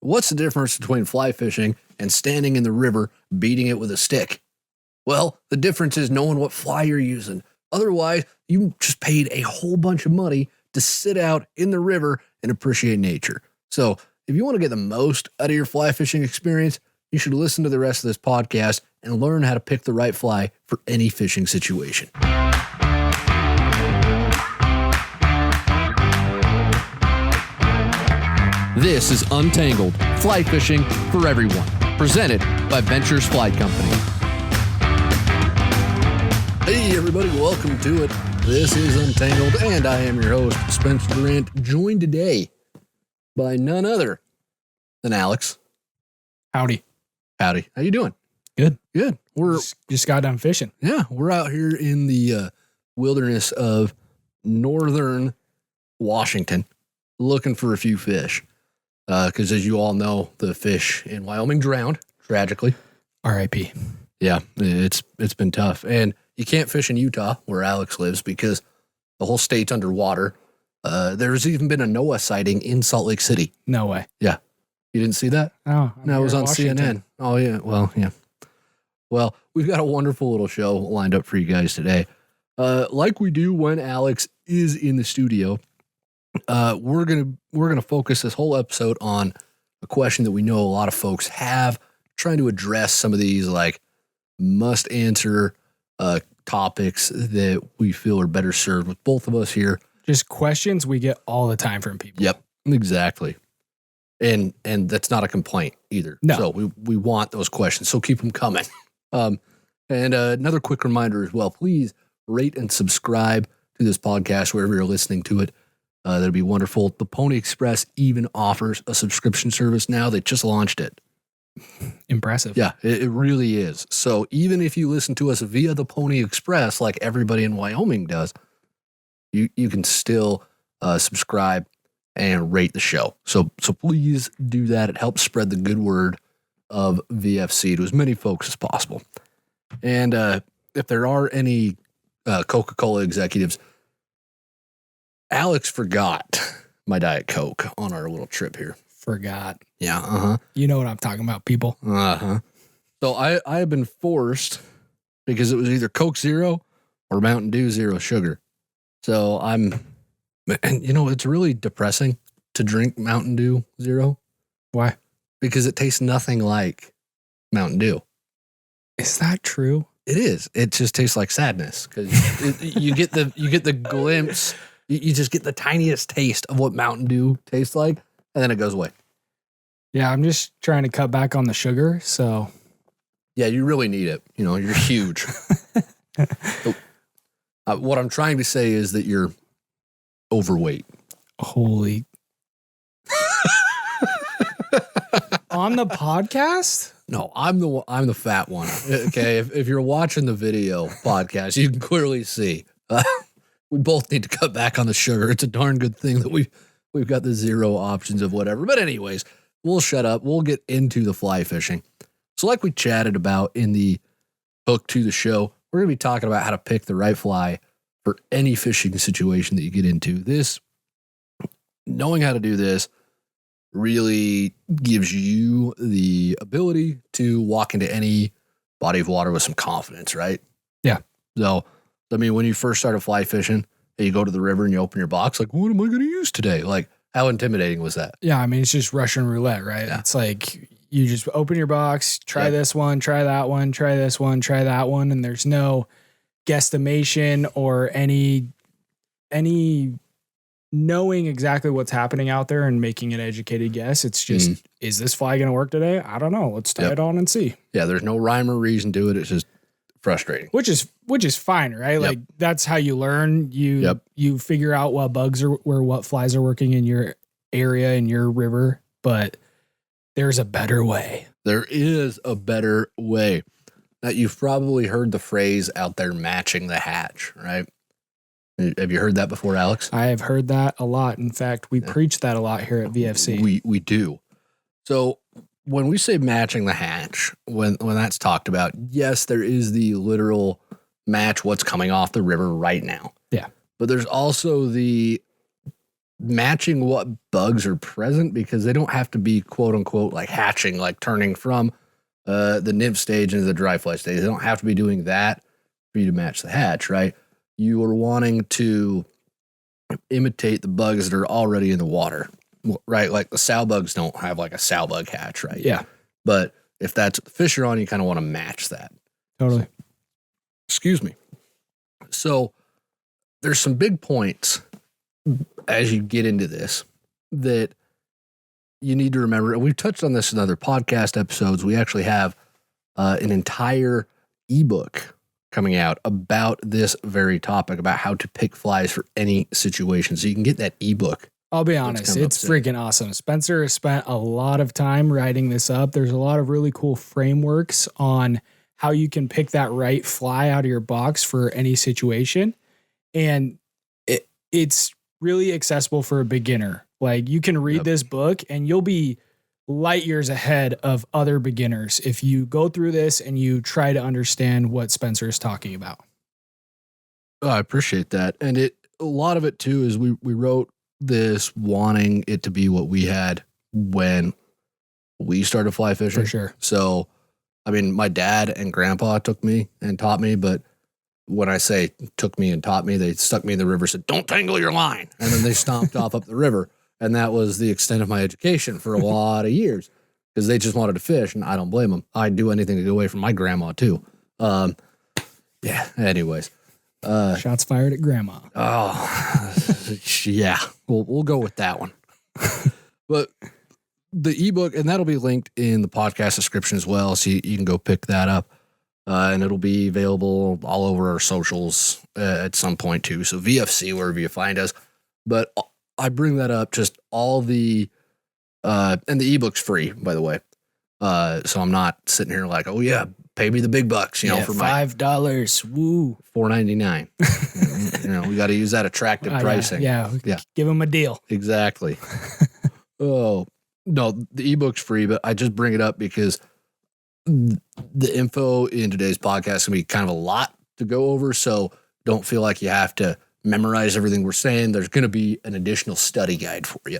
What's the difference between fly fishing and standing in the river beating it with a stick? Well, the difference is knowing what fly you're using. Otherwise, you just paid a whole bunch of money to sit out in the river and appreciate nature. So if you want to get the most out of your fly fishing experience, you should listen to the rest of this podcast and learn how to pick the right fly for any fishing situation. This is Untangled, fly fishing for everyone, presented by Ventures Fly Company. Hey everybody, welcome to it. This is Untangled, and I am your host, Spencer Durrant, joined today by none other than Alex. Howdy. How you doing? Good. We're just got done fishing. Yeah, we're out here in the wilderness of northern Washington looking for a few fish. Because as you all know, the fish in Wyoming drowned, tragically. R.I.P. Yeah, it's been tough. And you can't fish in Utah, where Alex lives, because the whole state's underwater. There's even been a NOAA sighting in Salt Lake City. No way. Yeah. You didn't see that? Oh, No, it was on CNN. Oh, yeah. Well, yeah. Well, we've got a wonderful little show lined up for you guys today. Like we do when Alex is in the studio, we're gonna focus this whole episode on a question that we know a lot of folks have, trying to address some of these like must answer topics that we feel are better served with both of us here. Just questions we get all the time from people. Yep, exactly. And that's not a complaint either. No. So we want those questions, so keep them coming. And another quick reminder as well, please rate and subscribe to this podcast wherever you're listening to it. That'd be wonderful. The Pony Express even offers a subscription service now. They just launched it. Impressive. Yeah, it really is. So even if you listen to us via the Pony Express, like everybody in Wyoming does, you can still subscribe and rate the show. So please do that. It helps spread the good word of VFC to as many folks as possible. And if there are any Coca-Cola executives, Alex forgot my Diet Coke on our little trip here. Forgot. Yeah, You know what I'm talking about, people. So I have been forced, because it was either Coke Zero or Mountain Dew Zero Sugar. So and it's really depressing to drink Mountain Dew Zero. Why? Because it tastes nothing like Mountain Dew. Is that true? It is. It just tastes like sadness, because you get the glimpse. You just get the tiniest taste of what Mountain Dew tastes like, and then it goes away. Yeah, I'm just trying to cut back on the sugar, so. Yeah, you really need it. You're huge. What I'm trying to say is that you're overweight. Holy. On the podcast? No, I'm the fat one. Okay, if you're watching the video podcast, you can clearly see. We both need to cut back on the sugar. It's a darn good thing that we've got the zero options of whatever. But anyways, we'll shut up. We'll get into the fly fishing. So like we chatted about in the hook to the show, we're going to be talking about how to pick the right fly for any fishing situation that you get into. Knowing how to do this really gives you the ability to walk into any body of water with some confidence, right? Yeah. So, I mean, when you first started fly fishing, and you go to the river and you open your box, like, what am I going to use today? Like, how intimidating was that? Yeah, I mean, it's just Russian roulette, right? Yeah. It's like you just open your box, try this one, try that one, try this one, try that one, and there's no guesstimation or any knowing exactly what's happening out there and making an educated guess. It's just, is this fly going to work today? I don't know. Let's tie it on and see. Yeah, there's no rhyme or reason to it. It's just frustrating. Which is fine, right? Yep. Like that's how you learn. You figure out what bugs are or what flies are working in your area, in your river, but there's a better way. There is a better way. Now, you've probably heard the phrase out there, matching the hatch, right? Have you heard that before, Alex? I have heard that a lot. In fact, we preach that a lot here at VFC. We do. So when we say matching the hatch, when that's talked about, yes, there is the literal match what's coming off the river right now. Yeah. But there's also the matching what bugs are present, because they don't have to be quote unquote like hatching, like turning from the nymph stage into the dry fly stage. They don't have to be doing that for you to match the hatch, right? You are wanting to imitate the bugs that are already in the water, right? Like the sow bugs don't have like a sow bug hatch, right? Yeah. But if that's what the fish are on, you kind of want to match that. Totally. Excuse me. So there's some big points as you get into this that you need to remember. And we've touched on this in other podcast episodes. We actually have an entire ebook coming out about this very topic, about how to pick flies for any situation. So you can get that ebook. I'll be honest, it's freaking awesome. Spencer has spent a lot of time writing this up. There's a lot of really cool frameworks on how you can pick that right fly out of your box for any situation. And it's really accessible for a beginner. Like, you can read this book and you'll be light years ahead of other beginners if you go through this and you try to understand what Spencer is talking about. Oh, I appreciate that. And a lot of it too is we wrote this wanting it to be what we had when we started fly fishing. For sure. So, I mean, my dad and grandpa took me and taught me, but when I say took me and taught me, they stuck me in the river, said, "Don't tangle your line." And then they stomped off up the river. And that was the extent of my education for a lot of years, because they just wanted to fish, and I don't blame them. I'd do anything to get away from my grandma too. Yeah. Anyways, shots fired at grandma. Oh, yeah. We'll go with that one. But the ebook, and that'll be linked in the podcast description as well, so you can go pick that up. And it'll be available all over our socials at some point too. So VFC, wherever you find us. But I bring that up, just all the, and the ebook's free, by the way. So I'm not sitting here like, oh yeah, pay me the big bucks, for my $5. Woo. $4.99. We got to use that attractive pricing. Yeah. Give them a deal. Exactly. Oh no, the ebook's free, but I just bring it up because the info in today's podcast is going to be kind of a lot to go over. So don't feel like you have to memorize everything we're saying. There's going to be an additional study guide for you.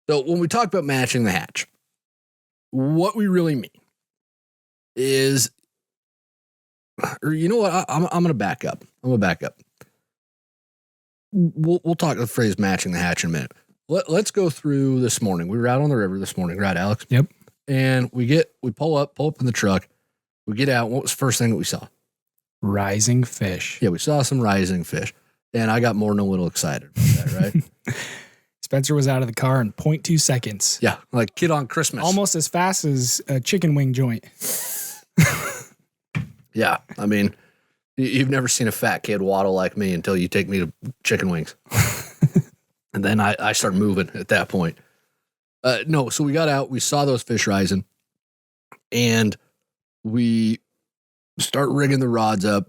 So when we talk about matching the hatch, what we really mean is, or you know what? I'm going to back up. We'll talk the phrase matching the hatch in a minute. Let's go through this morning. We were out on the river this morning, right, Alex? Yep. And we pull up in the truck. We get out. What was the first thing that we saw? Rising fish. Yeah, we saw some rising fish. And I got more than a little excited about that, right? Spencer was out of the car in 0.2 seconds. Yeah, like kid on Christmas. Almost as fast as a chicken wing joint. Yeah, I mean, you've never seen a fat kid waddle like me until you take me to chicken wings. And then I start moving at that point. No, so we got out, we saw those fish rising, and we start rigging the rods up,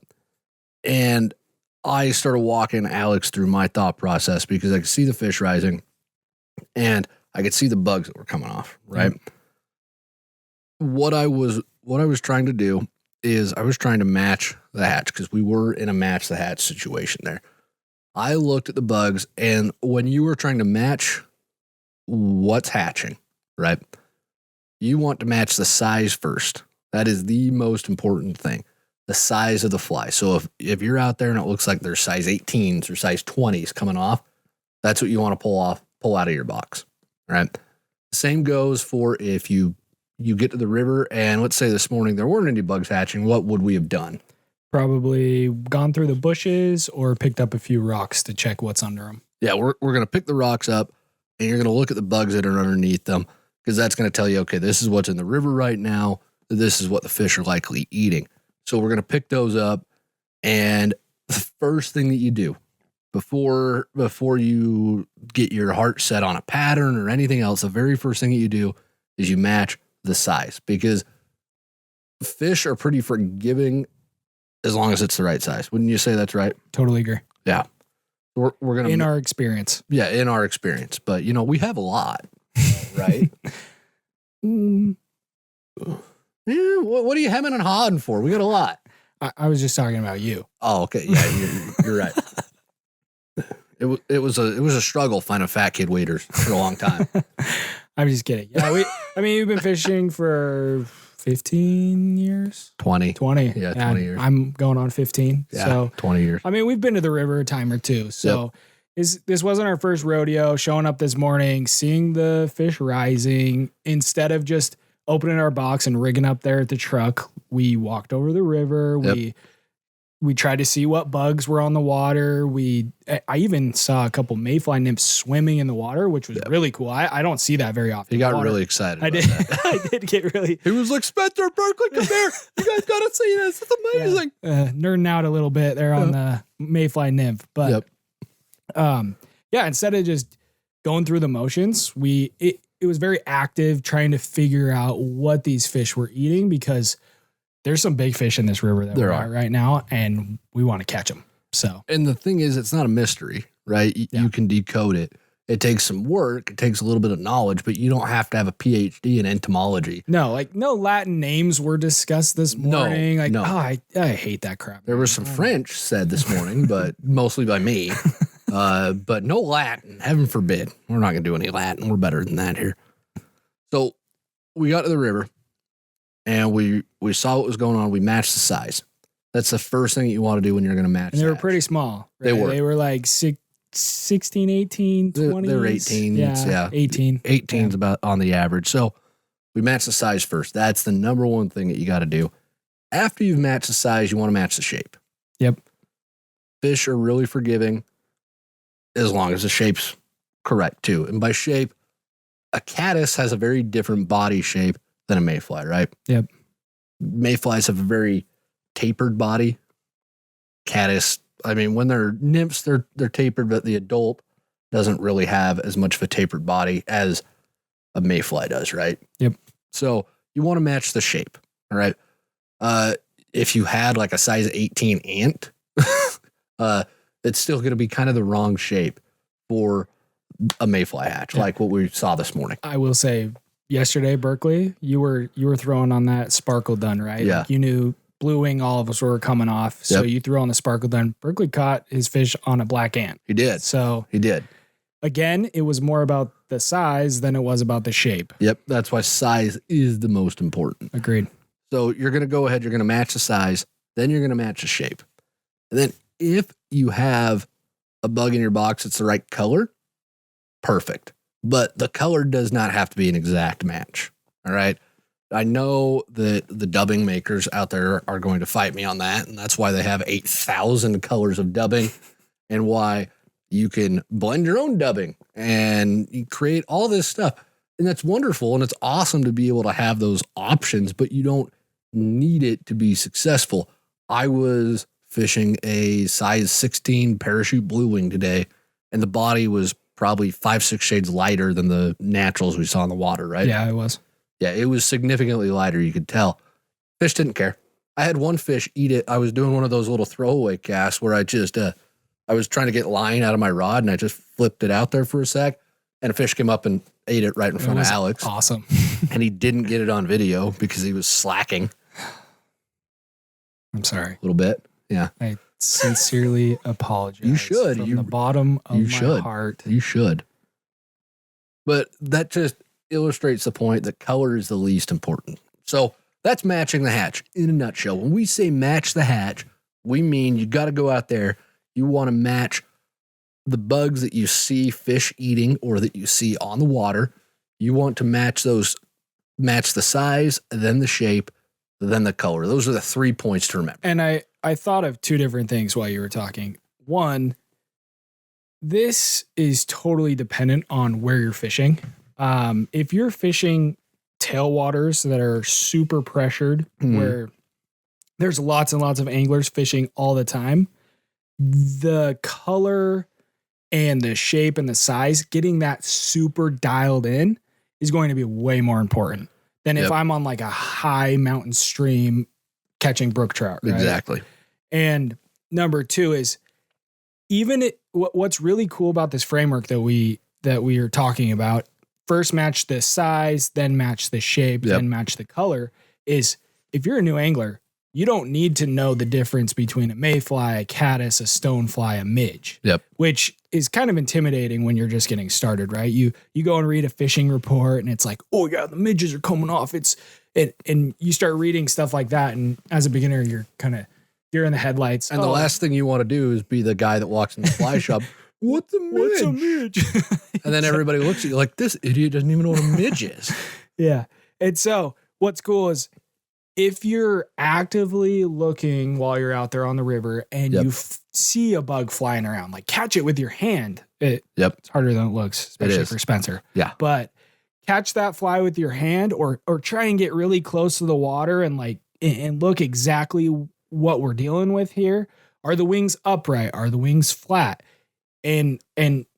and I started walking Alex through my thought process because I could see the fish rising, and I could see the bugs that were coming off, right? Mm-hmm. What I was trying to do is I was trying to match the hatch, because we were in a match the hatch situation there. I looked at the bugs, and when you were trying to match what's hatching, right? You want to match the size first. That is the most important thing, the size of the fly. So if you're out there and it looks like there's size 18s or size 20s coming off, that's what you want to pull out of your box, right? Same goes for if you get to the river and let's say this morning there weren't any bugs hatching, what would we have done? Probably gone through the bushes or picked up a few rocks to check what's under them. Yeah, we're going to pick the rocks up, and you're going to look at the bugs that are underneath them, because that's going to tell you, okay, this is what's in the river right now. This is what the fish are likely eating. So we're going to pick those up, and the first thing that you do before you get your heart set on a pattern or anything else, the very first thing that you do is you match the size, because fish are pretty forgiving as long as it's the right size. Wouldn't you say that's right? Totally agree. Yeah. We're going to... In our experience. Yeah, in our experience. But, we have a lot, right? Yeah, what are you hemming and hawing for? We got a lot. I was just talking about you. Oh, okay. Yeah, you're right. It was a struggle finding fat kid waders for a long time. I'm just kidding. Yeah, we've been fishing for 15 years. 20. 20. Yeah, 20 years. I'm going on 15. Yeah, so 20 years. I mean, we've been to the river a time or two. So this wasn't our first rodeo. Showing up this morning, seeing the fish rising, instead of just opening our box and rigging up there at the truck, we walked over the river. We tried to see what bugs were on the water. I even saw a couple mayfly nymphs swimming in the water, which was really cool. I don't see that very often. He got really excited. I did. That. I did get really. He was like, Spencer, Berkeley, come here. You guys got to see this. It's amazing. Nerding out a little bit there on the mayfly nymph. But instead of just going through the motions, it was very active trying to figure out what these fish were eating, because there's some big fish in this river that we're at right now, and we want to catch them. So, and the thing is, it's not a mystery, right? You can decode it. It takes some work. It takes a little bit of knowledge, but you don't have to have a PhD in entomology. No, no Latin names were discussed this morning. I hate that crap. There was some French said this morning, but mostly by me. But no Latin, heaven forbid. We're not going to do any Latin. We're better than that here. So we got to the river. And we saw what was going on. We matched the size. That's the first thing you want to do when you're going to match. And they were pretty small. Right? They were like 16, 18, 20. They were 18s. Yeah. 18. 18's about on the average. So we match the size first. That's the number one thing that you got to do. After you've matched the size, you want to match the shape. Yep. Fish are really forgiving as long as the shape's correct too. And by shape, a caddis has a very different body shape than a mayfly, right? Yep. Mayflies have a very tapered body. Caddis, I mean, when they're nymphs, they're tapered, but the adult doesn't really have as much of a tapered body as a mayfly does, right? Yep. So you want to match the shape, all right? If you had like a size 18 ant, it's still going to be kind of the wrong shape for a mayfly hatch, like what we saw this morning. I will say, yesterday, Berkeley, you were throwing on that sparkle dun, right? Yeah. Like you knew blue wing, all of us were coming off. So you threw on the sparkle dun. Berkeley caught his fish on a black ant. He did. So he did. Again, it was more about the size than it was about the shape. Yep. That's why size is the most important. Agreed. So you're going to go ahead, you're going to match the size, then you're going to match the shape. And then if you have a bug in your box that's the right color, perfect. But the color does not have to be an exact match. All right. I know that the dubbing makers out there are going to fight me on that. And that's why they have 8,000 colors of dubbing and why you can blend your own dubbing and you create all this stuff. And that's wonderful. And it's awesome to be able to have those options, but you don't need it to be successful. I was fishing a size 16 parachute blue wing today, and the body was probably 5-6 shades lighter than the naturals we saw in the water, right? Yeah, it was. Yeah, it was significantly lighter. You could tell. Fish didn't care. I had one fish eat it. I was doing one of those little throwaway casts where I was trying to get line out of my rod and I just flipped it out there for a sec, and a fish came up and ate it right in front of Alex. Awesome. And he didn't get it on video because he was slacking. I'm sorry. A little bit. Yeah. I sincerely apologize. You should. From the bottom of my heart. You should. But that just illustrates the point that color is the least important. So that's matching the hatch in a nutshell. When we say match the hatch, we mean you got to go out there. You want to match the bugs that you see fish eating or that you see on the water. You want to match the size, then the shape, then the color. Those are the 3 points to remember. And I thought of two different things while you were talking. One, this is totally dependent on where you're fishing. If you're fishing tailwaters that are super pressured, where there's lots and lots of anglers fishing all the time, the color and the shape and the size, getting that super dialed in is going to be way more important than if I'm on like a high mountain stream catching brook trout. Right? Exactly. And number two is what's really cool about this framework that we are talking about, first match the size, then match the shape, then match the color, is if you're a new angler, you don't need to know the difference between a mayfly, a caddis, a stonefly, a midge. Yep. Which is kind of intimidating when you're just getting started, right? You go and read a fishing report and it's like, oh yeah, the midges are coming off. And you start reading stuff like that. And as a beginner, you're in the headlights. And the last thing you want to do is be the guy that walks in the fly shop. What's a midge? What's a midge? And then everybody looks at you like, this idiot doesn't even know what a midge is. Yeah. And so what's cool is if you're actively looking while you're out there on the river and you see a bug flying around, like catch it with your hand. It's harder than it looks, especially for Spencer. Yeah. But catch that fly with your hand or try and get really close to the water and and look exactly what we're dealing with here. Are the wings upright? Are the wings flat? And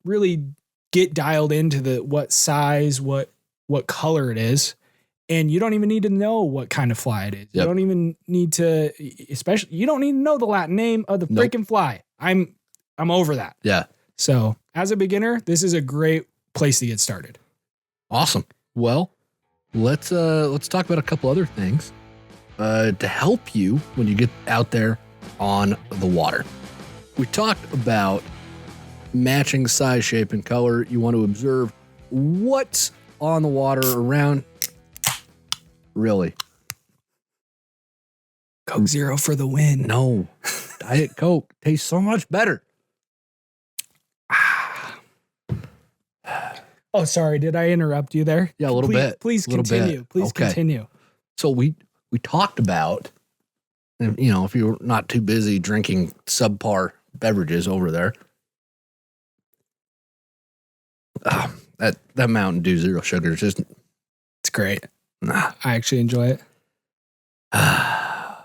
really get dialed into what size, what color it is. And you don't even need to know what kind of fly it is. You don't even need to, you don't need to know the Latin name of the freaking fly. I'm over that. Yeah. So as a beginner, this is a great place to get started. Awesome. Well, let's talk about a couple other things to help you when you get out there on the water. We talked about matching size, shape, and color. You want to observe what's on the water around. Really? Coke Zero for the win. No. Diet Coke tastes so much better. Oh, sorry. Did I interrupt you there? Yeah, a little bit. Please continue. Please continue. So we talked about, if you're not too busy drinking subpar beverages over there, that Mountain Dew Zero Sugar is just, it's great. I actually enjoy it. We're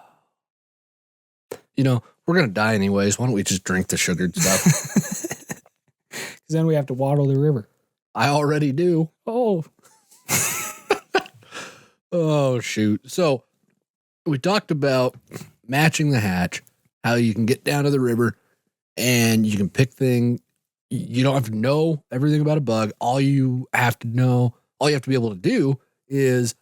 going to die anyways. Why don't we just drink the sugared stuff? Because then we have to waddle the river. I already do. Oh. Oh, shoot. So we talked about matching the hatch, how you can get down to the river and you can pick things. You don't have to know everything about a bug. All you have to be able to do is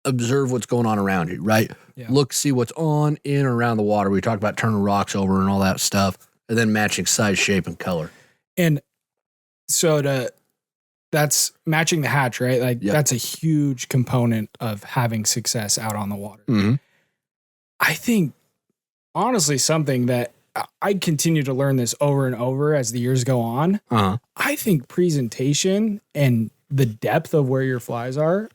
observe what's going on around you, right? Yeah. Look, see what's on, in, or around the water. We talked about turning rocks over and all that stuff, and then matching size, shape, and color. And so that's matching the hatch, right? Like that's a huge component of having success out on the water. Mm-hmm. I think, honestly, something that I continue to learn this over and over as the years go on. Uh-huh. I think presentation and the depth of where your flies are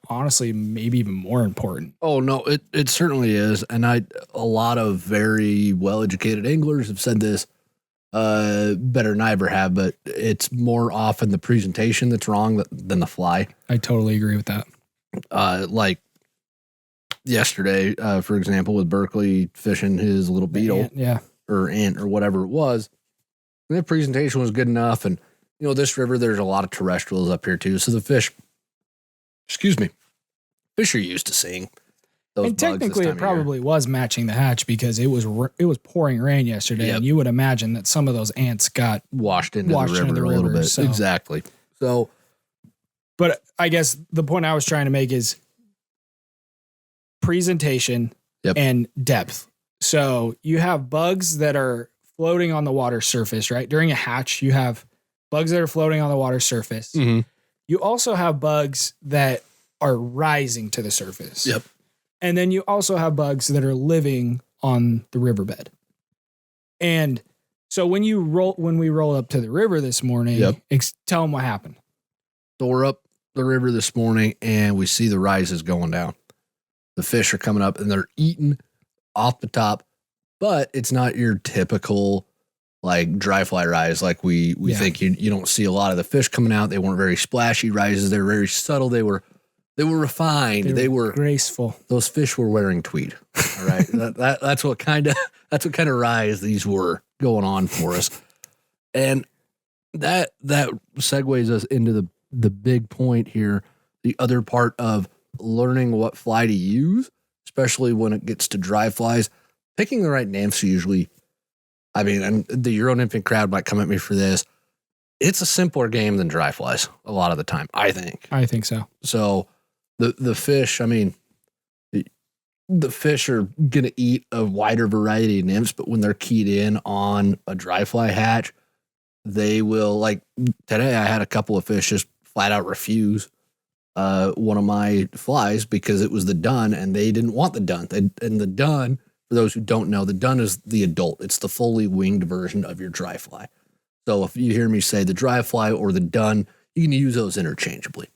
honestly maybe even more important. Oh, no, it certainly is. And a lot of very well-educated anglers have said this better than I ever have, but it's more often the presentation that's wrong than the fly. I totally agree with that. Like yesterday, for example, with Berkeley fishing his little beetle or ant or whatever it was, the presentation was good enough. And, this river, there's a lot of terrestrials up here too. So the fish are used to seeing those and bugs. Technically, it probably was matching the hatch because it was pouring rain yesterday, and you would imagine that some of those ants got washed into the river a little bit. So. Exactly. So, but I guess the point I was trying to make is presentation and depth. So you have bugs that are floating on the water surface, right? During a hatch, you have bugs that are floating on the water surface. Mm-hmm. You also have bugs that are rising to the surface. Yep. And then you also have bugs that are living on the riverbed. And so when we roll up to the river this morning, tell them what happened. So we're up the river this morning and we see the rises going down. The fish are coming up and they're eating off the top, but it's not your typical like dry fly rise. Like we think you don't see a lot of the fish coming out. They weren't very splashy rises. They're very subtle. They were refined. They were graceful. Those fish were wearing tweed. All right. that's what kind of rise these were going on for us. And that segues us into the big point here. The other part of learning what fly to use, especially when it gets to dry flies, picking the right nymphs usually. I mean, and the Euro nymphing crowd might come at me for this. It's a simpler game than dry flies a lot of the time, I think. I think so. So the fish, I mean, the fish are going to eat a wider variety of nymphs, but when they're keyed in on a dry fly hatch, they will, like today I had a couple of fish just flat out refuse one of my flies because it was the dun and they didn't want the dun. And the dun, for those who don't know, the dun is the adult. It's the fully winged version of your dry fly. So if you hear me say the dry fly or the dun, you can use those interchangeably,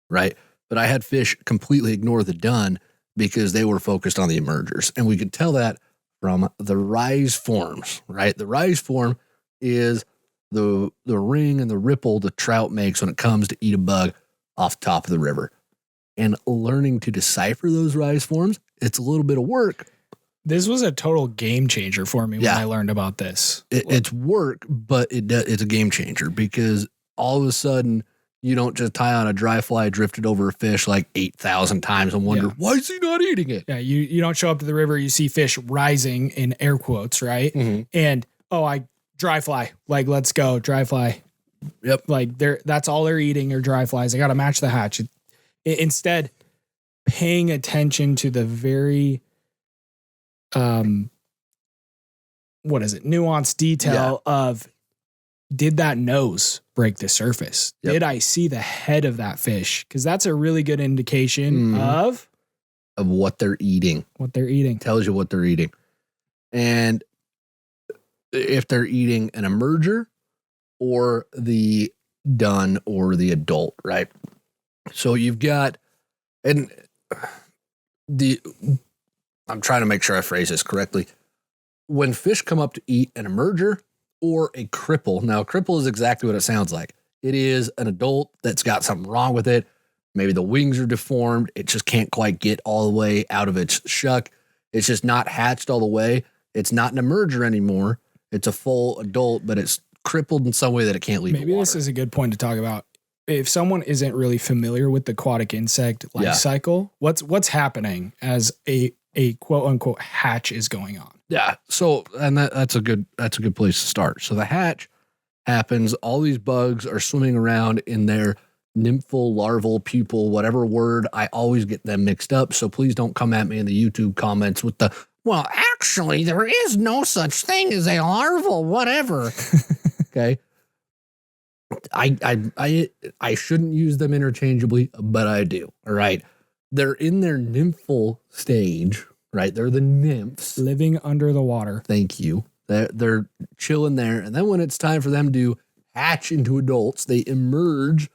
right? But I had fish completely ignore the dun because they were focused on the emergers. And we could tell that from the rise forms, right? The rise form is the ring and the ripple the trout makes when it comes to eat a bug off top of the river. And learning to decipher those rise forms, it's a little bit of work. This was a total game changer for me when I learned about this. It's work, but it's a game changer because all of a sudden you don't just tie on a dry fly drifted over a fish like 8,000 times and wonder, why is he not eating it? Yeah, you don't show up to the river, you see fish rising in air quotes, right? Mm-hmm. And, I dry fly. Like, let's go, dry fly. Yep. Like, that's all they're eating are dry flies. I got to match the hatch. Instead, paying attention to the very, nuanced detail of, did that nose break the surface? Yep. Did I see the head of that fish? Because that's a really good indication of what they're eating. What they're eating. Tells you what they're eating. And if they're eating an emerger or the dun or the adult, right? So you've got, and I'm trying to make sure I phrase this correctly. When fish come up to eat an emerger or a cripple, now a cripple is exactly what it sounds like. It is an adult that's got something wrong with it. Maybe the wings are deformed. It just can't quite get all the way out of its shuck. It's just not hatched all the way. It's not an emerger anymore. It's a full adult, but it's crippled in some way that it can't leave the water. Maybe this is a good point to talk about. If someone isn't really familiar with the aquatic insect life cycle, what's happening as a quote unquote hatch is going on? Yeah. So, and that's a good place to start. So the hatch happens. All these bugs are swimming around in their nymphal, larval, pupal, whatever word. I always get them mixed up. So please don't come at me in the YouTube comments with the, well, actually, there is no such thing as a larval, whatever. Okay. I shouldn't use them interchangeably, but I do. All right. They're in their nymphal stage, right? They're the nymphs. Living under the water. Thank you. They're chilling there. And then when it's time for them to hatch into adults, they emerge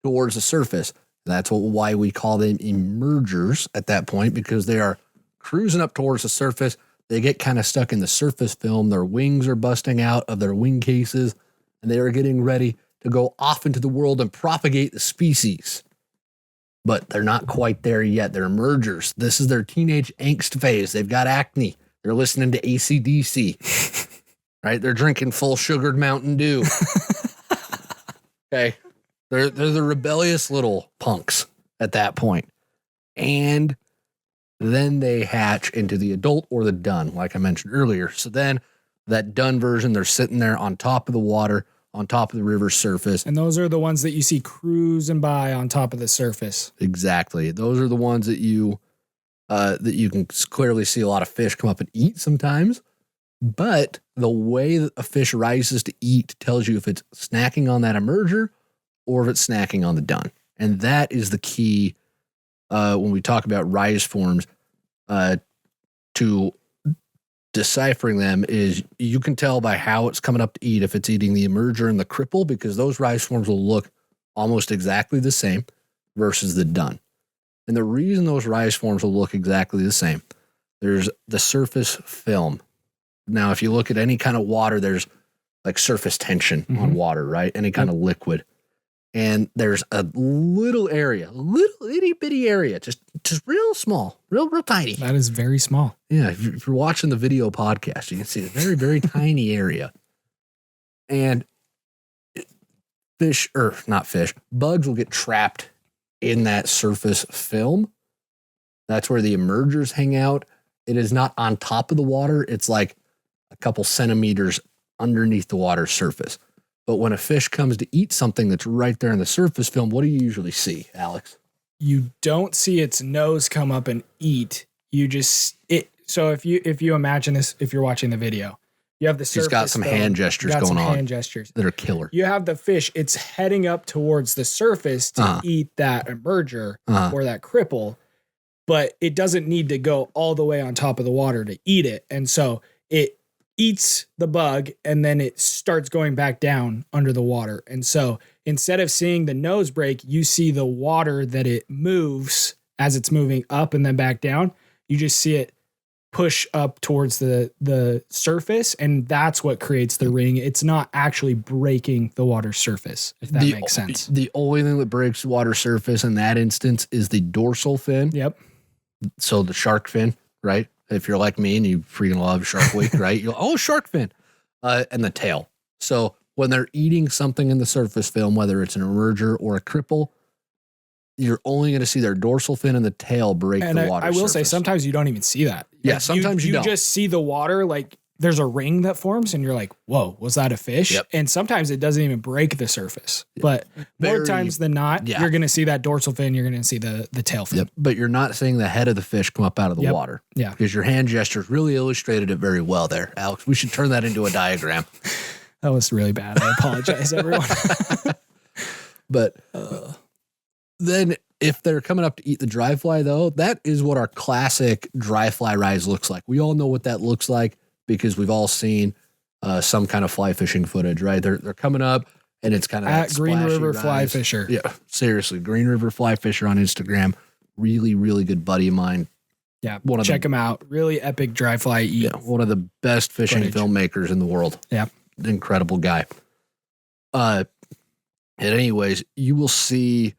towards the surface. That's why we call them emergers at that point, because they are cruising up towards the surface. They get kind of stuck in the surface film. Their wings are busting out of their wing cases, and they are getting ready to go off into the world and propagate the species. But they're not quite there yet. They're emergers. This is their teenage angst phase. They've got acne. They're listening to AC/DC, right? They're drinking full sugared Mountain Dew. Okay. They're the rebellious little punks at that point. And then they hatch into the adult or the dun, like I mentioned earlier. So then that dun version, they're sitting there on top of the water, on top of the river surface. And those are the ones that you see cruising by on top of the surface. Exactly. Those are the ones that you can clearly see a lot of fish come up and eat sometimes. But the way that a fish rises to eat tells you if it's snacking on that emerger or if it's snacking on the dun. And that is the key when we talk about rise forms to deciphering them. Is you can tell by how it's coming up to eat if it's eating the emerger and the cripple, because those rise forms will look almost exactly the same versus the dun. And the reason those rise forms will look exactly the same, there's the surface film. Now, if you look at any kind of water, there's like surface tension on water, right? Any kind of liquid. And there's a little area, little itty bitty area, just real small, real tiny. That is very small. Yeah. If you're watching the video podcast, you can see a very, very tiny area. And bugs will get trapped in that surface film. That's where the emergers hang out. It is not on top of the water. It's like a couple centimeters underneath the water surface. But when a fish comes to eat something that's right there in the surface film, what do you usually see, Alex? You don't see its nose come up and eat. you just so if you imagine this, if you're watching the video, you have the surface. He's got some hand gestures going on. Hand gestures that are killer. You have the fish, it's heading up towards the surface to eat that emerger or that cripple, but it doesn't need to go all the way on top of the water to eat it. And so it eats the bug and then it starts going back down under the water. And so instead of seeing the nose break, you see the water that it moves as it's moving up and then back down. You just see it push up towards the surface, and that's what creates the ring. It's not actually breaking the water surface, if that makes sense. The only thing that breaks the water surface in that instance is the dorsal fin. Yep. So the shark fin, right? If you're like me and you freaking love Shark Week, right? You'll, shark fin. And the tail. So when they're eating something in the surface film, whether it's an emerger or a cripple, you're only going to see their dorsal fin and the tail break the water surface. I will say sometimes you don't even see that. Yeah, sometimes you don't. You just see the water, like there's a ring that forms and you're like, whoa, was that a fish? Yep. And sometimes it doesn't even break the surface. Yep. But more times than not, you're going to see that dorsal fin, you're going to see the tail fin. Yep. But you're not seeing the head of the fish come up out of the water. Yeah. Because your hand gestures really illustrated it very well there, Alex. We should turn that into a diagram. That was really bad. I apologize, everyone. But then if they're coming up to eat the dry fly, though, that is what our classic dry fly rise looks like. We all know what that looks like because we've all seen some kind of fly fishing footage, right? They're coming up and it's kind of at that Green River rise. Fly Fisher. Yeah, seriously, Green River Fly Fisher on Instagram. Really, really good buddy of mine. Yeah, check him out. Really epic dry fly eat. Yeah, one of the best fishing filmmakers in the world. Yeah, incredible guy. And anyways, you will see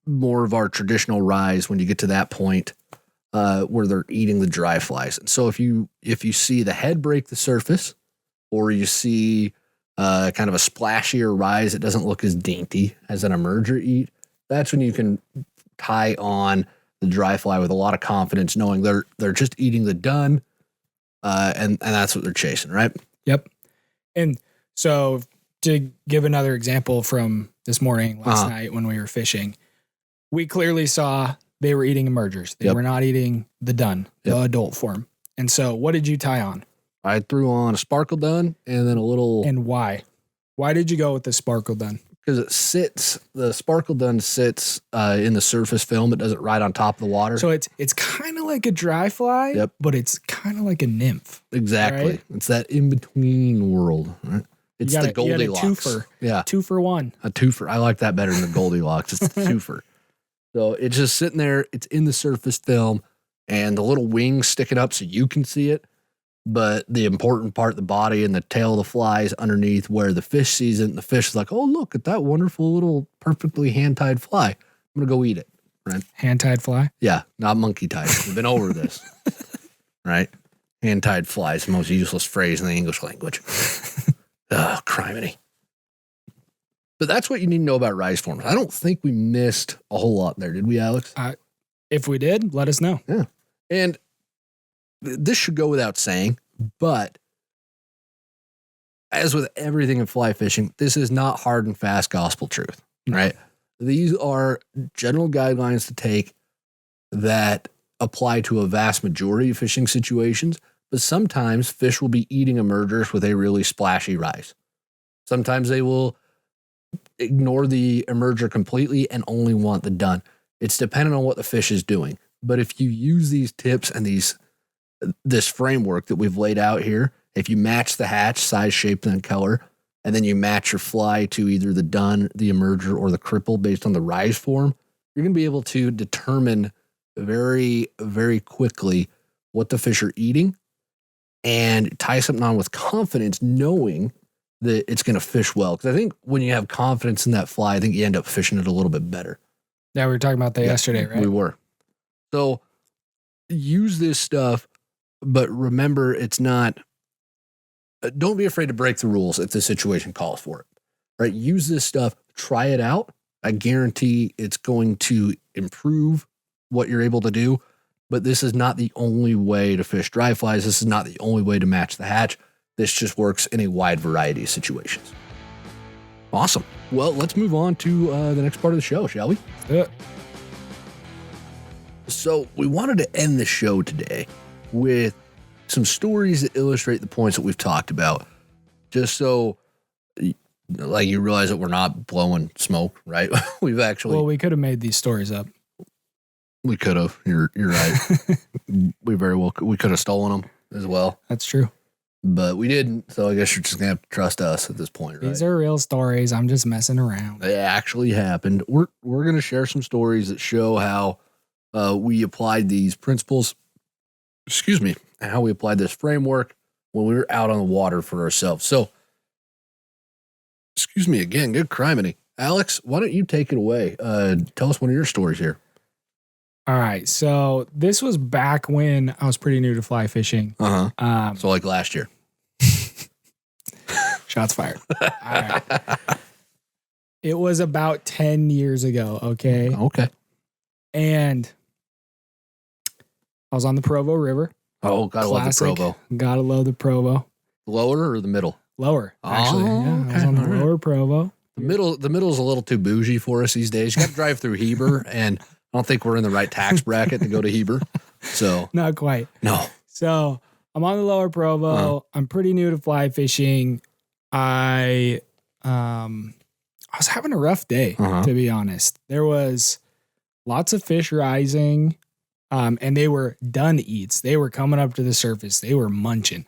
more of our traditional rise when you get to that point where they're eating the dry flies. And so if you see the head break the surface, or you see kind of a splashier rise, it doesn't look as dainty as an emerger eat. That's when you can tie on the dry fly with a lot of confidence, knowing they're just eating the dun, and that's what they're chasing, right? Yep. And so to give another example from this morning, last night when we were fishing, we clearly saw they were eating emergers. They were not eating the dun, the adult form. And so what did you tie on? I threw on a sparkle dun and then a little... And why? Why did you go with the sparkle dun? Because the sparkle dun sits in the surface film. It doesn't ride on top of the water. So it's kind of like a dry fly, but it's kind of like a nymph. Exactly. Right? It's that in-between world, right? It's the Goldilocks. You got a twofer. Yeah. 2 for 1. A twofer. I like that better than the Goldilocks. It's the twofer. So it's just sitting there. It's in the surface film and the little wings sticking up so you can see it. But the important part, the body and the tail of the fly is underneath where the fish sees it. And the fish is like, oh, look at that wonderful little perfectly hand-tied fly. I'm going to go eat it. Right? Hand-tied fly? Yeah, not monkey-tied. We've been over this. Right? Hand-tied fly is the most useless phrase in the English language. Oh, criminy. But that's what you need to know about rise forms. I don't think we missed a whole lot there, did we, Alex? If we did, let us know. Yeah. And this should go without saying, but as with everything in fly fishing, this is not hard and fast gospel truth, right? These are general guidelines to take that apply to a vast majority of fishing situations, but sometimes fish will be eating emergers with a really splashy rise. Sometimes they will ignore the emerger completely and only want the dun. It's dependent on what the fish is doing. But if you use these tips and this framework that we've laid out here, if you match the hatch, size, shape, and color, and then you match your fly to either the dun, the emerger, or the cripple based on the rise form, you're going to be able to determine very, very quickly what the fish are eating and tie something on with confidence, knowing that it's going to fish well. Because I think when you have confidence in that fly, I think you end up fishing it a little bit better. Yeah, we were talking about that yesterday, right? We were. So use this stuff, but remember, it's not, don't be afraid to break the rules if the situation calls for it, right? Use this stuff, try it out. I guarantee it's going to improve what you're able to do, but this is not the only way to fish dry flies. This is not the only way to match the hatch. This just works in a wide variety of situations. Awesome. Well, let's move on to the next part of the show, shall we? Yeah. So we wanted to end the show today with some stories that illustrate the points that we've talked about, just so like you realize that we're not blowing smoke, right? We've actually... Well, we could have made these stories up. We could have. You're right. We could have stolen them as well. That's true. But we didn't, so I guess you're just going to have to trust us at this point, right? These are real stories. I'm just messing around. They actually happened. We're going to share some stories that show how we applied these principles, and how we applied this framework when we were out on the water for ourselves. So, again, good criminy. Alex, why don't you take it away? Tell us one of your stories here. All right. So this was back when I was pretty new to fly fishing. So like last year. Shots fired. All right. It was about 10 years ago. Okay. And I was on the Provo River. Oh, gotta love the Provo. Gotta love the Provo. Lower or the middle? Lower, actually. Yeah, I was on the lower Provo. The middle's a little too bougie for us these days. You got to drive through Heber, and I don't think we're in the right tax bracket to go to Heber. So not quite. No. So I'm on the lower Provo. I'm pretty new to fly fishing. I was having a rough day, to be honest. There was lots of fish rising, and they were done eats. They were coming up to the surface. They were munching.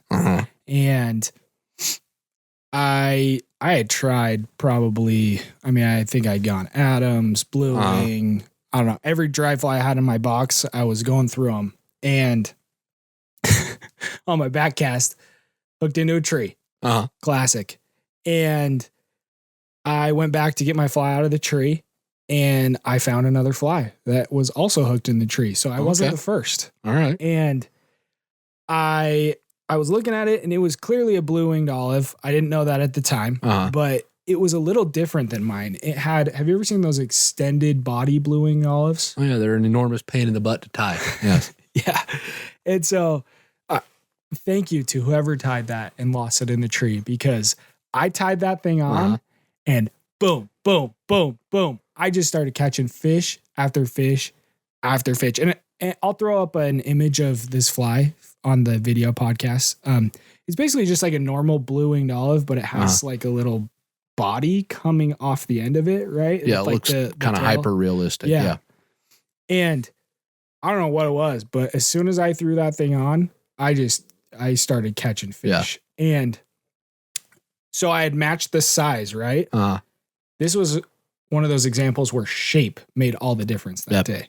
And I had tried probably, I think I'd gone Adams, Blue Wing, I don't know, every dry fly I had in my box, I was going through them. And on my back cast, hooked into a tree. Classic. And I went back to get my fly out of the tree, and I found another fly that was also hooked in the tree. So I wasn't the first. All right. And I was looking at it, and it was clearly a blue-winged olive. I didn't know that at the time, but it was a little different than mine. It had, have you ever seen those extended body blue-winged olives? Oh, yeah, they're an enormous pain in the butt to tie. Yes. Yeah. And so thank you to whoever tied that and lost it in the tree, because I tied that thing on and boom, boom, boom, boom. I just started catching fish after fish after fish. And I'll throw up an image of this fly on the video podcast. It's basically just like a normal blue-winged olive, but it has like a little body coming off the end of it, right? Yeah, it like looks kind of hyper realistic. Yeah. And I don't know what it was, but as soon as I threw that thing on, I started catching fish. Yeah. And so I had matched the size, right? This was one of those examples where shape made all the difference that day.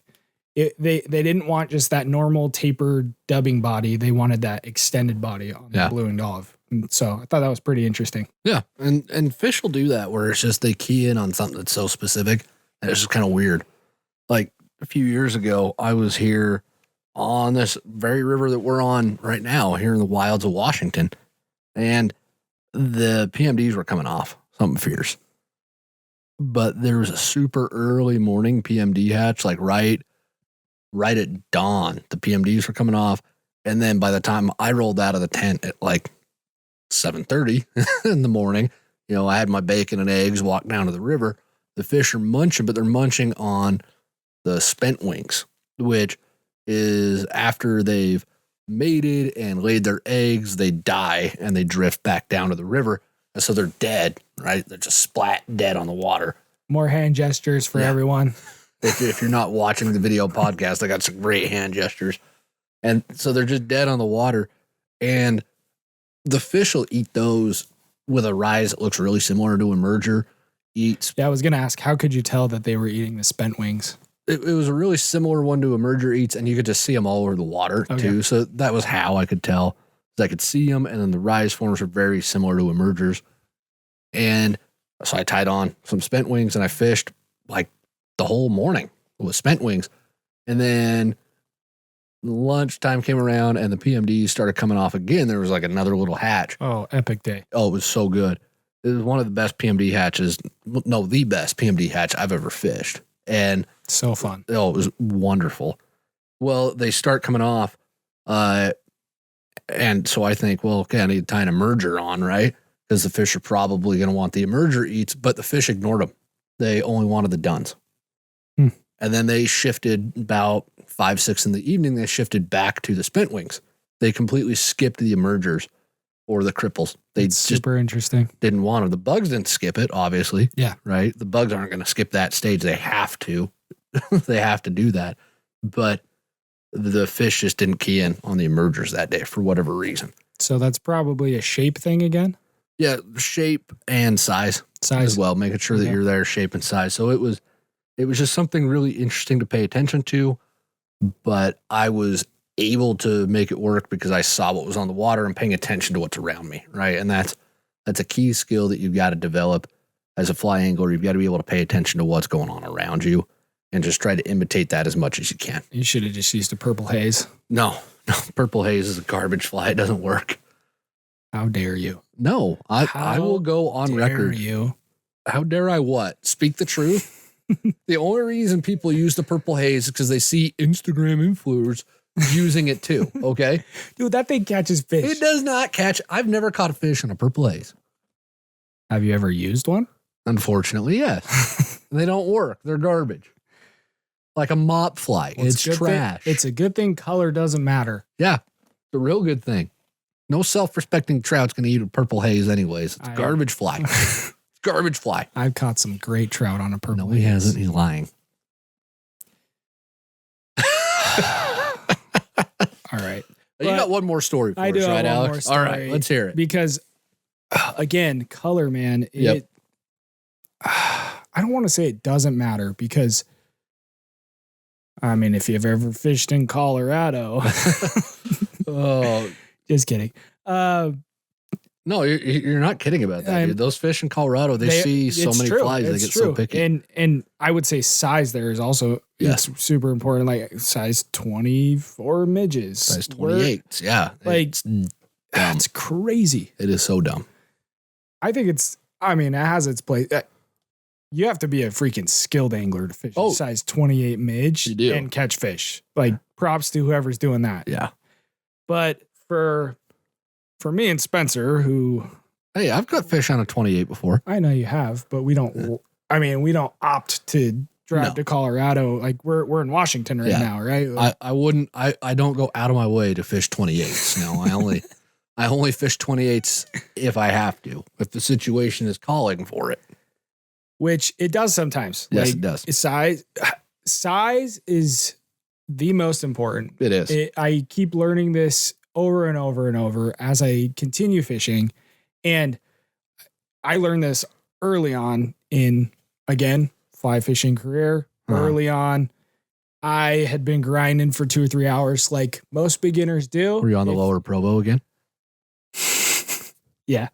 They didn't want just that normal tapered dubbing body. They wanted that extended body on the blue-winged olive. And so I thought that was pretty interesting. Yeah. And fish will do that where it's just they key in on something that's so specific that it's just kind of weird. Like a few years ago, I was here on this very river that we're on right now, here in the wilds of Washington, and the PMDs were coming off, something fierce. But there was a super early morning PMD hatch, like right at dawn, the PMDs were coming off. And then by the time I rolled out of the tent at like 7:30 in the morning, I had my bacon and eggs, walked down to the river. The fish are munching, but they're munching on the spent wings, which is after they've mated and laid their eggs, they die and they drift back down to the river. And so they're dead, right? They're just splat dead on the water. More hand gestures for everyone. If you're not watching the video podcast, I got some great hand gestures. And so they're just dead on the water. And the fish will eat those with a rise that looks really similar to a merger eats. Yeah, I was going to ask, how could you tell that they were eating the spent wings? It was a really similar one to a merger eats, and you could just see them all over the water too. So that was how I could tell. I could see them, and then the rise forms are very similar to emergers. And so I tied on some spent wings, and I fished like the whole morning with spent wings. And then lunchtime came around, and the PMDs started coming off again. There was like another little hatch. Oh, epic day. Oh, it was so good. It was one of the best PMD hatches. No, the best PMD hatch I've ever fished. And so fun. Oh, it was wonderful. Well, they start coming off. And so I think, well, okay, I need to tie an emerger on, right? Because the fish are probably going to want the emerger eats, but the fish ignored them. They only wanted the duns. And then they shifted about 5, 6 in the evening, they shifted back to the spent wings. They completely skipped the emergers or the cripples. They It's super interesting. didn't want them. The bugs didn't skip it, obviously. Yeah. Right? The bugs aren't going to skip that stage. They have to. They have to do that. But the fish just didn't key in on the emergers that day for whatever reason. So that's probably a shape thing again? Yeah, shape and size as well, making sure that you're there, shape and size. So it was just something really interesting to pay attention to, but I was able to make it work because I saw what was on the water and paying attention to what's around me, right? And that's a key skill that you've got to develop as a fly angler. You've got to be able to pay attention to what's going on around you and just try to imitate that as much as you can. You should have just used a purple haze. No, purple haze is a garbage fly. It doesn't work. How dare you? No, I will go on record. You? How dare I what? Speak the truth? The only reason people use the purple haze is because they see Instagram influencers using it too, okay? Dude, that thing catches fish. It does not catch. I've never caught a fish on a purple haze. Have you ever used one? Unfortunately, yes. They don't work. They're garbage. Like a mop fly. Well, it's trash. It's a good thing color doesn't matter. Yeah, it's a real good thing. No self-respecting trout's going to eat a purple haze anyways. It's a garbage fly. It's garbage fly. I've caught some great trout on a purple haze. No, he hasn't. He's lying. All right. You got one more story for us, right, Alex? All right, let's hear it. Because, again, color, man, I don't want to say it doesn't matter because, I mean, if you've ever fished in Colorado. Oh, just kidding. No, you're not kidding about that, dude. Those fish in Colorado, they see so many flies, they get so picky. And I would say size there is also it's super important. Like size 24 midges. Size 28. Yeah. Like that's crazy. It is so dumb. I think it has its place. You have to be a freaking skilled angler to fish size 28 midge and catch fish. Like props to whoever's doing that. Yeah. But for me and Spencer, who... Hey, I've caught fish on a 28 before. I know you have, but we don't... we don't opt to drive to Colorado. Like, we're in Washington now, right? Like, I wouldn't... I don't go out of my way to fish 28s. No, I only fish 28s if I have to. If the situation is calling for it. Which it does sometimes. Yes, it does. Size is the most important. It is. I keep learning this over and over and over as I continue fishing. And I learned this early on in, again, fly fishing career. Early on, I had been grinding for 2 or 3 hours like most beginners do. Were you on the lower Provo again? Yeah.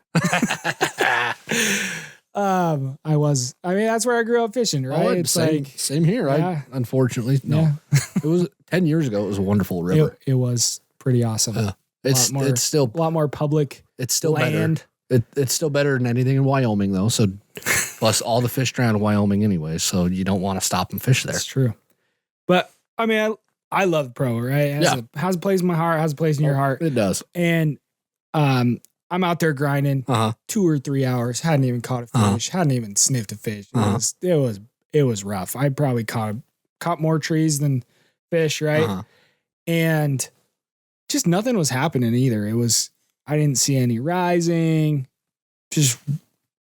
I was. That's where I grew up fishing, right? Oh, it's same here. Yeah. Unfortunately, no. Yeah. It was 10 years ago. It was a wonderful river. It was pretty awesome. It's still a lot more public. It's still land. Better. It's still better than anything in Wyoming, though. So, plus all the fish drown in Wyoming anyway. So you don't want to stop and fish there. That's true. But I love Provo, right? It has a place in my heart. Has a place in your heart. It does. And I'm out there grinding 2 or 3 hours. Hadn't even caught a fish. Hadn't even sniffed a fish. It was rough. I probably caught more trees than fish, right? And just nothing was happening either. I didn't see any rising. Just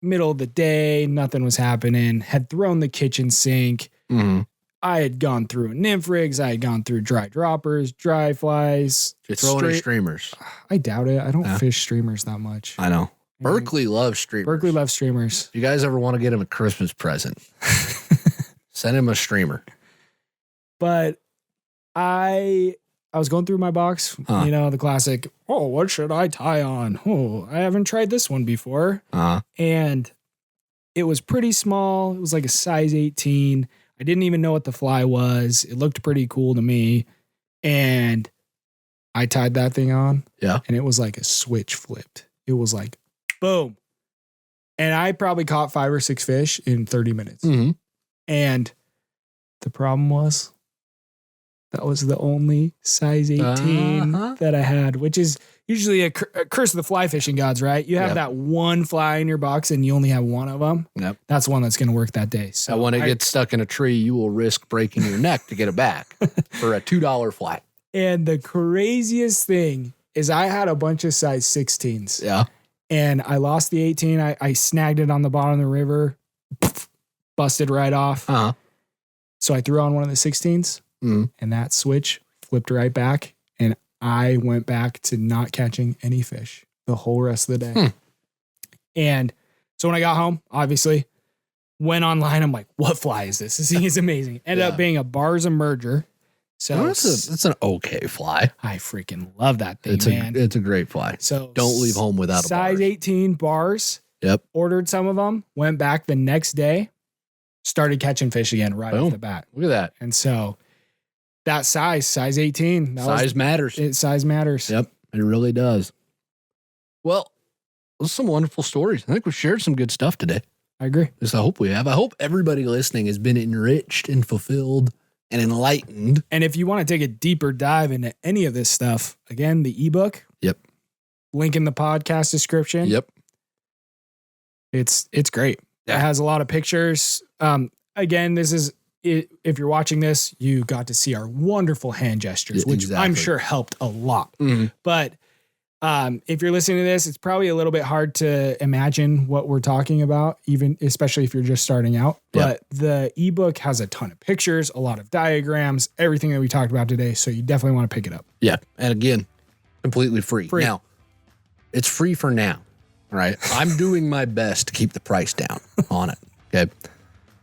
middle of the day, nothing was happening. Had thrown the kitchen sink. I had gone through nymph rigs. I had gone through dry droppers, dry flies. You're throwing in streamers. I doubt it. I don't fish streamers that much. I know. Berkeley loves streamers. Berkeley loves streamers. If you guys ever want to get him a Christmas present, send him a streamer. But I was going through my box, the classic, what should I tie on? I haven't tried this one before. And it was pretty small. It was like a size 18. I didn't even know what the fly was. It looked pretty cool to me. And I tied that thing on. Yeah. And it was like a switch flipped. It was like, boom. And I probably caught 5 or 6 fish in 30 minutes. And the problem was that was the only size 18 that I had, which is usually a curse of the fly fishing gods, right? You have that one fly in your box and you only have one of them. Yep. That's one that's going to work that day. So when it gets stuck in a tree, you will risk breaking your neck to get it back. for a $2 fly. And the craziest thing is I had a bunch of size 16s. Yeah. And I lost the 18. I snagged it on the bottom of the river, busted right off. Uh-huh. So I threw on one of the 16s and that switch flipped right back. And I went back to not catching any fish the whole rest of the day. And so when I got home, obviously went online. I'm like, what fly is this? This thing is amazing. Ended up being a Bars Emerger. So it's an okay fly. I freaking love that thing, man. It's a great fly. So don't leave home without a size bars. 18 bars. Yep. Ordered some of them, went back the next day, started catching fish again right off the bat. Look at that. And so that size 18. Size matters. Size matters. Yep. It really does. Well, those are some wonderful stories. I think we've shared some good stuff today. I agree. At least I hope we have. I hope everybody listening has been enriched and fulfilled and enlightened. And if you want to take a deeper dive into any of this stuff, again, the ebook. Yep. Link in the podcast description. Yep. It's great. Yeah. It has a lot of pictures. Again, this is if you're watching this, you got to see our wonderful hand gestures, which I'm sure helped a lot. Mm-hmm. But if you're listening to this, it's probably a little bit hard to imagine what we're talking about, even especially if you're just starting out. But the ebook has a ton of pictures, a lot of diagrams, everything that we talked about today. So you definitely want to pick it up. Yeah. And again, completely free. Now, it's free for now. All right. I'm doing my best to keep the price down on it. Okay.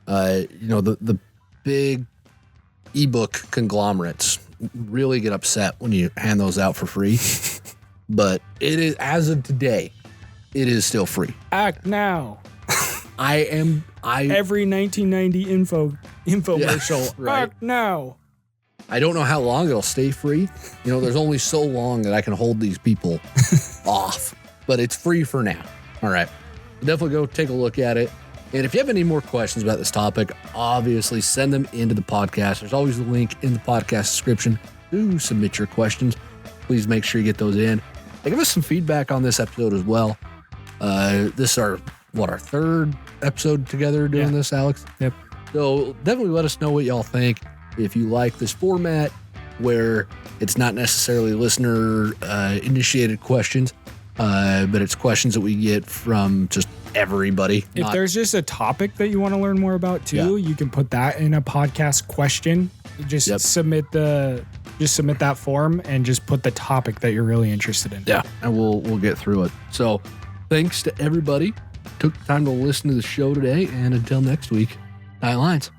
The big ebook conglomerates really get upset when you hand those out for free. But it is, as of today, it is still free. Act now. Every 1990 infomercial. Right. Act now. I don't know how long it'll stay free. There's only so long that I can hold these people off. But it's free for now. All right. Definitely go take a look at it. And if you have any more questions about this topic, obviously send them into the podcast. There's always a link in the podcast description to submit your questions. Please make sure you get those in. And give us some feedback on this episode as well. This is our third episode together doing this, Alex? Yep. So definitely let us know what y'all think. If you like this format where it's not necessarily listener initiated questions, but it's questions that we get from just everybody. If there's just a topic that you want to learn more about too, you can put that in a podcast question. Just submit that form and just put the topic that you're really interested in. Yeah, and we'll get through it. So thanks to everybody who took the time to listen to the show today, and until next week, tight lines.